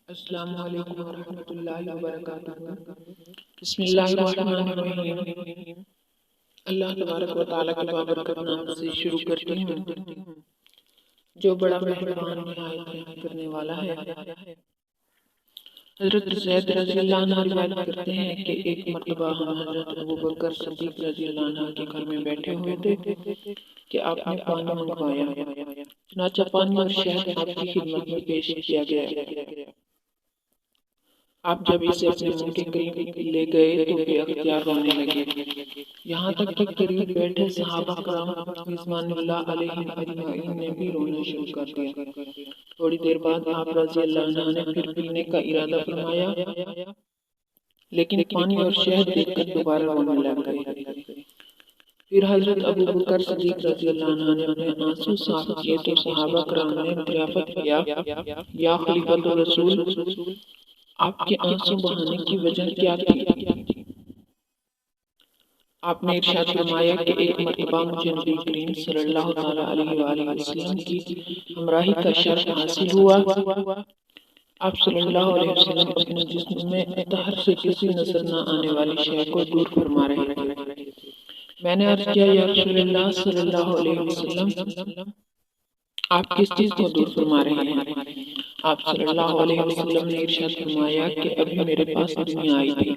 السلام علیکم ورحمۃ اللہ وبرکاتہ۔ بسم اللہ الرحمن الرحیم۔ اللہ تبارک و تعالیٰ کے بابرکت نام سے شروع کرتی ہوں جو بڑا مہربان نہایت رحم کرنے والا ہے۔ حضرت زید رضی اللہ عنہ روایت کرتے ہیں کہ ایک مرتبہ ہم حضرت ابوبکر صدیق رضی اللہ عنہ کے گھر میں بیٹھے ہوئے تھے کہ آپ نے پانی منگوایا، چنانچہ پانی اور شہد آپ کی خدمت میں پیش کیا گیا۔ آپ جب اسے اپنے منہ کے قریب لے گئے تو بے اختیار رونے لگے، یہاں تک کہ قریب بیٹھے صحابہ کرام رضوان اللہ علیہم اجمعین نے بھی رونا شروع کر دیا۔ تھوڑی دیر بعد آپ رضی اللہ عنہ نے پھر پینے کا ارادہ فرمایا، لیکن پانی اور شہد دیکھ کر دوبارہ رونے لگ گئے۔ پھر حضرت ابوبکر صدیق رضی اللہ عنہ نے اپنے آنسو صاف کیے تو صحابہ کرام نے دریافت کیا، یا خلیفۃ الرسول، آپ کے آنسو بہانے کی وجہ کیا تھی؟ آپ نے ارشاد فرمایا کہ ایک مرتبہ مجھے نبی کریم صلی اللہ تعالیٰ علیہ وآلہ وسلم کی ہمراہی کا شرف حاصل ہوا۔ آپ صلی اللہ علیہ وسلم اپنے جسم میں طہر سے کسی نظر نہ آنے والی شے کو دور فرما رہے تھے۔ میں نے عرض کیا، یا رسول اللہ صلی اللہ علیہ وسلم، آپ کس چیز کو دور فرما رہے ہیں؟ آپ صلی اللہ علیہ وسلم نے ارشاد فرمایا کہ ابھی میرے پاس دنیا آئی تھی،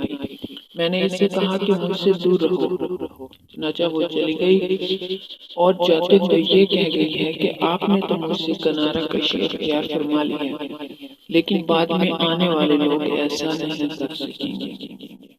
میں نے اس سے کہا کہ مجھ سے دور رہو، چنانچہ وہ چلی گئی اور جاتے ہوئے یہ کہہ گئی ہے کہ آپ نے تو مجھ سے کنارہ کشی اختیار فرما لی ہے، لیکن بعد میں آنے والے لوگ ایسا نہیں کر سکیں گے۔